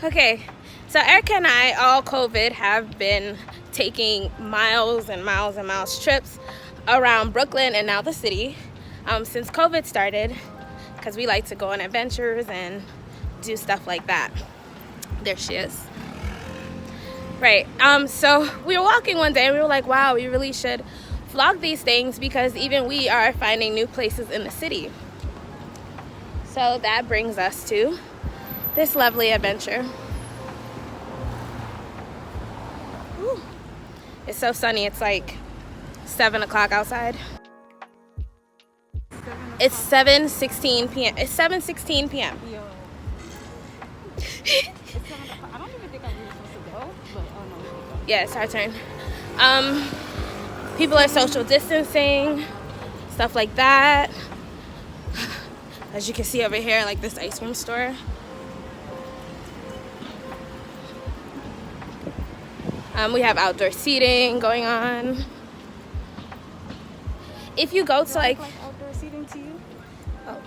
Okay, so Erica and I, all COVID, have been taking miles and miles and miles trips around Brooklyn and now the city since COVID started, because we like to go on adventures and do stuff like that. There she is. Right, so we were walking one day and we were like, wow, we really should vlog these things because even we are finding new places in the city. So that brings us to this lovely adventure. Ooh. It's so sunny, it's like 7 o'clock outside. It's 7:16 p.m. It's 7:16 p.m. Yo. I don't even think I'm really supposed to go, but oh no. Yeah, it's our turn. People are social distancing, stuff like that. As you can see over here, like this ice cream store. We have outdoor seating going on. If you go to like outdoor seating to you? Oh.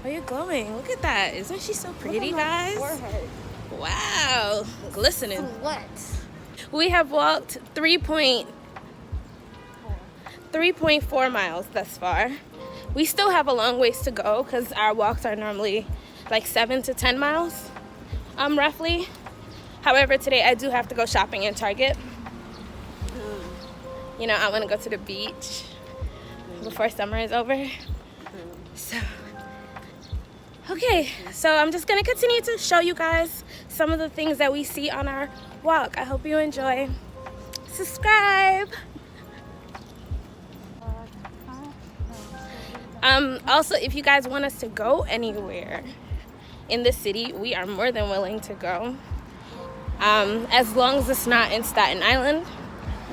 Are you glowing? Look at that. Isn't she so pretty, guys? Forehead. Wow. Glistening. What? We have walked 3.4 miles thus far. We still have a long ways to go because our walks are normally like 7 to 10 miles, roughly. However, today I do have to go shopping in Target. You know, I want to go to the beach before summer is over. So, okay, so I'm just gonna continue to show you guys some of the things that we see on our walk. I hope you enjoy. Subscribe. Also, if you guys want us to go anywhere in the city, we are more than willing to go. As long as it's not in Staten Island,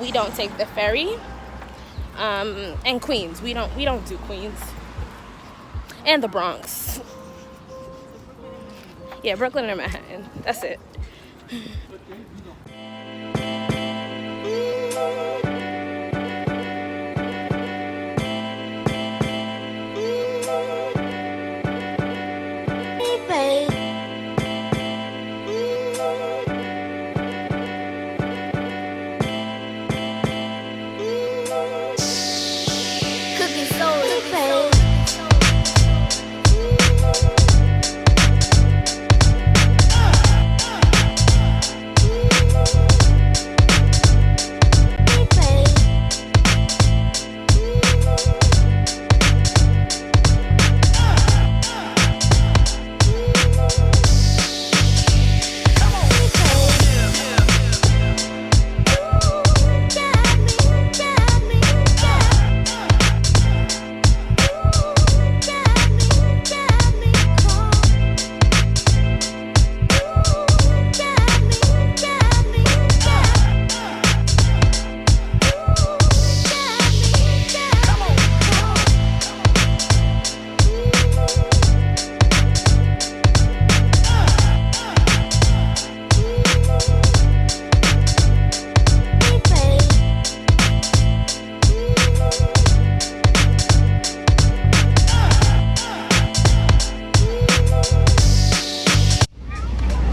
we don't take the ferry. And Queens, we don't do Queens. And the Bronx. Yeah, Brooklyn or Manhattan. That's it.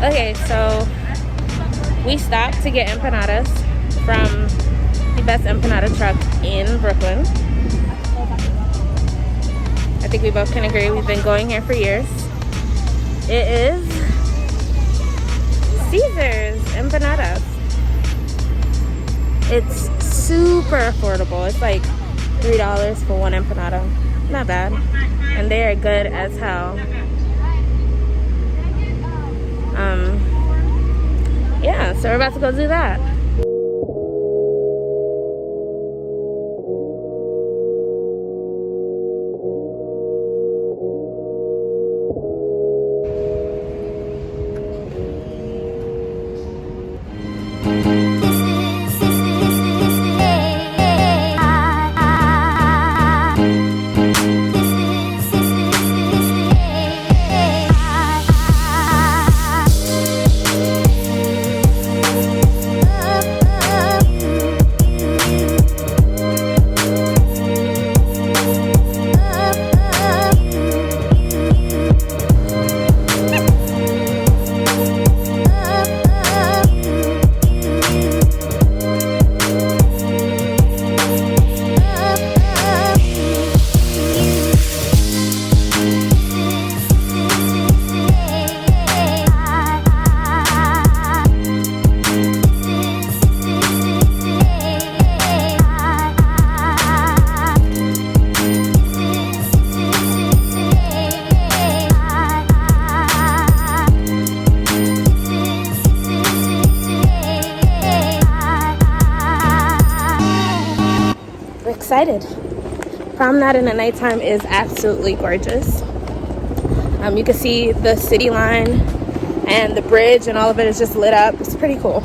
Okay, so we stopped to get empanadas from the best empanada truck in Brooklyn. I think we both can agree we've been going here for years. It is Caesar's Empanadas. It's super affordable. It's like $3 for one empanada. Not bad. And they are good as hell. Yeah, so we're about to go do that. excited. Promenade in the nighttime is absolutely gorgeous. You can see the city line and the bridge, and all of it is just lit up. It's pretty cool.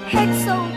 Head so